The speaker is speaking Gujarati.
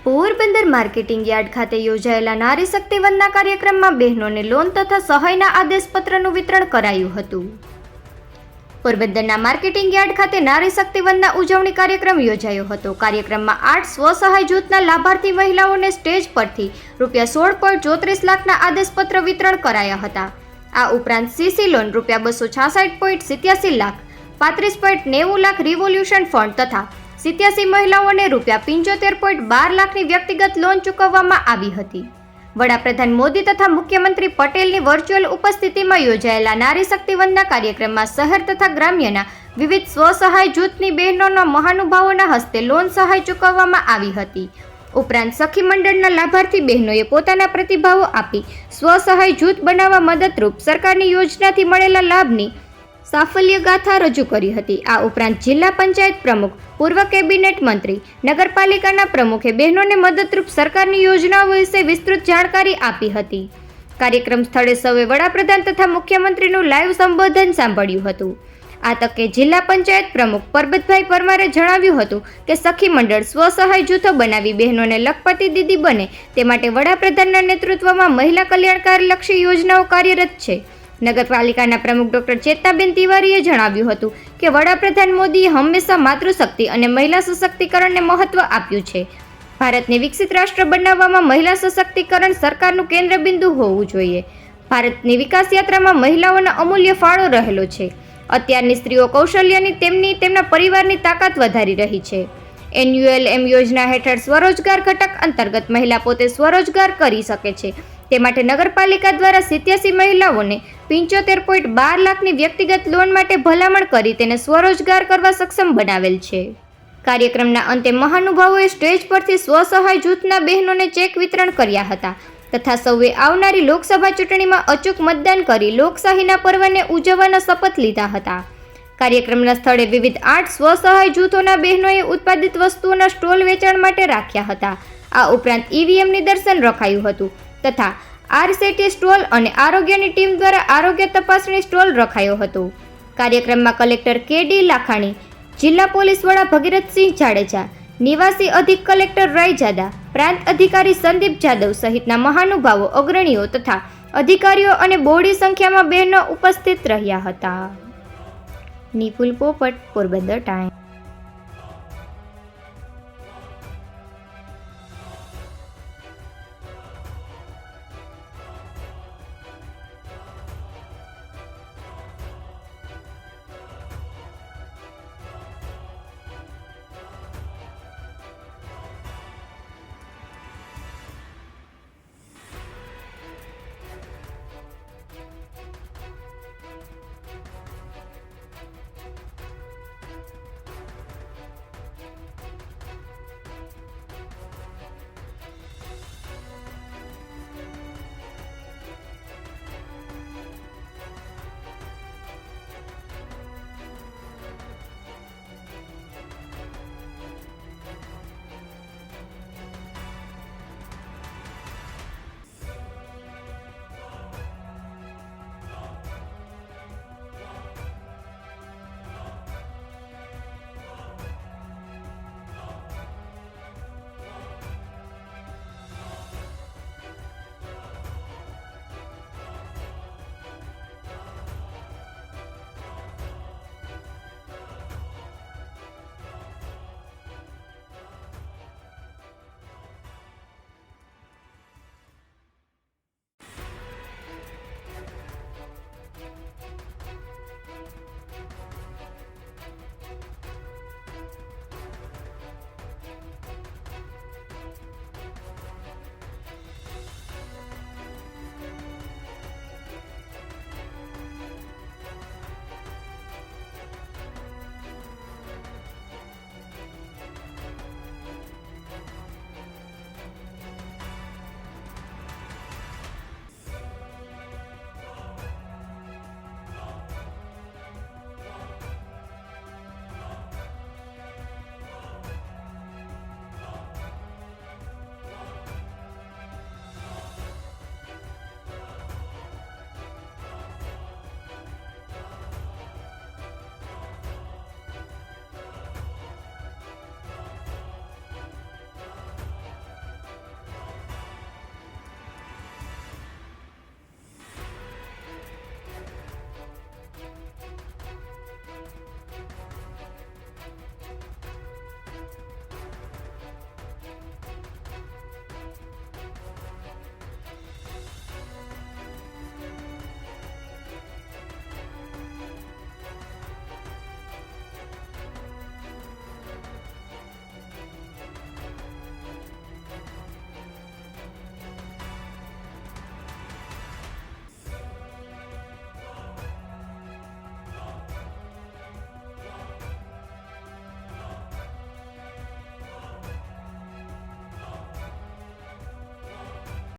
પોરબંદર માર્કેટિંગ યાર્ડ ખાતે યોજાયેલા નારી શક્તિ વંદના કાર્યક્રમમાં બહેનોને લોન તથા સહાયના આદેશપત્રનું વિતરણ કરાયું હતું. પોરબંદરના માર્કેટિંગ યાર્ડ ખાતે નારી શક્તિ વંદના ઉજવણી કાર્યક્રમ યોજાયો હતો. કાર્યક્રમમાં 8 સ્વસહાય જૂથના લાભાર્થી મહિલાઓને સ્ટેજ પરથી ₹16.34 લાખના આદેશપત્ર વિતરણ કરાયા હતા. આ ઉપરાંત CC loan ₹266.87 lakh, 35.90 lakh revolution fund તથા 87 મહિલાઓને ₹75.12 લાખની વ્યક્તિગત લોન ચૂકવવામાં આવી હતી. વડાપ્રધાન મોદી તથા મુખ્યમંત્રી પટેલની વર્ચ્યુઅલ ઉપસ્થિતિમાં યોજાયેલા નારી શક્તિ વંદના કાર્યક્રમમાં શહેર તથા ગ્રામ્યના વિવિધ સ્વસહાય જૂથની બહેનોના મહાનુભાવોના હસ્તે લોન સહાય ચૂકવવામાં આવી હતી. ઉપરાંત સખી મંડળના લાભાર્થી બહેનોએ પોતાના પ્રતિભાવો આપી સ્વસહાય જૂથ બનાવવા મદદરૂપ સરકારની યોજનાથી મળેલા લાભની સાફલ્ય ગાથા રજૂ કરી હતી. આ ઉપરાંત જિલ્લા પંચાયત પ્રમુખ, પૂર્વ કેબિનેટ મંત્રી, નગરપાલિકાના પ્રમુખે બહેનોને મદદરૂપ સરકારની યોજનાઓ વિશે વિસ્તૃત જાણકારી આપી હતી. કાર્યક્રમ સ્થળે સૌએ વડાપ્રધાન તથા મુખ્યમંત્રીનું લાઈવ સંબોધન સાંભળ્યું હતું. આ તકે જિલ્લા પંચાયત પ્રમુખ પરબતભાઈ પરમારે જણાવ્યું હતું કે સખી મંડળ સ્વસહાય જૂથો બનાવી બહેનોને લખપતિ દીદી બને તે માટે વડાપ્રધાનના નેતૃત્વમાં મહિલા કલ્યાણકારલક્ષી યોજનાઓ કાર્યરત છે. નગરપાલિકાના પ્રમુખ ડોક્ટર ચેતનાબેન તિવારીએ જણાવ્યું હતું કે વડાપ્રધાન મોદીએ હંમેશા માતૃશક્તિ અને મહિલા સશક્તિકરણને મહત્વ આપ્યું છે. ભારતને વિકસિત રાષ્ટ્ર બનાવવામાં મહિલા સશક્તિકરણ સરકારનું કેન્દ્રબિંદુ હોવું જોઈએ. ભારતની વિકાસ યાત્રામાં મહિલાઓનો અમૂલ્ય ફાળો રહેલો છે. અત્યારની સ્ત્રીઓ કૌશલ્યની તેમના પરિવારની તાકાત વધારી રહી છે. NULM યોજના હેઠળ સ્વરોજગાર ઘટક અંતર્ગત મહિલા પોતે સ્વરોજગાર કરી શકે છે. તે માટે નગરપાલિકા દ્વારા 87 મહિલાઓને ₹75.12 લાખની વ્યક્તિગત લોન માટે ભલામણ કરી તેને સ્વરોજગાર કરવા સક્ષમ બનાવેલ છે. કાર્યક્રમના અંતે મહાનુભાવોએ સ્ટેજ પરથી સ્વસહાય જૂથના બહેનોને ચેક વિતરણ કર્યા હતા તથા સૌએ આવનારી લોકસભા ચૂંટણીમાં અચૂક મતદાન કરી લોકશાહીના પર્વને ઉજવવાના શપથ લીધા હતા. કાર્યક્રમના સ્થળે વિવિધ 8 સ્વસહાય જૂથોના બહેનોએ ઉત્પાદિત વસ્તુઓના સ્ટોલ વેચાણ માટે રાખ્યા હતા. આ ઉપરાંત EVM નિદર્શન રખાયું હતું તથા RCT સ્ટોલ અને આરોગ્યની ટીમ દ્વારા આરોગ્ય તપાસણી સ્ટોલ રખાયો હતો. કાર્યક્રમમાં કલેક્ટર KD લાખાણી, જિલ્લા પોલીસ વડા ભગીરથસિંહ જાડેજા, નિવાસી અધિક કલેક્ટર રાયજાદા, પ્રાંત અધિકારી સંદીપ જાદવ સહિતના મહાનુભાવો, અગ્રણીઓ તથા અધિકારીઓ અને બહોળી સંખ્યામાં બહેનો ઉપસ્થિત રહ્યા હતા. નિપુલ પોપટ, પોરબંદર ટાઈમ.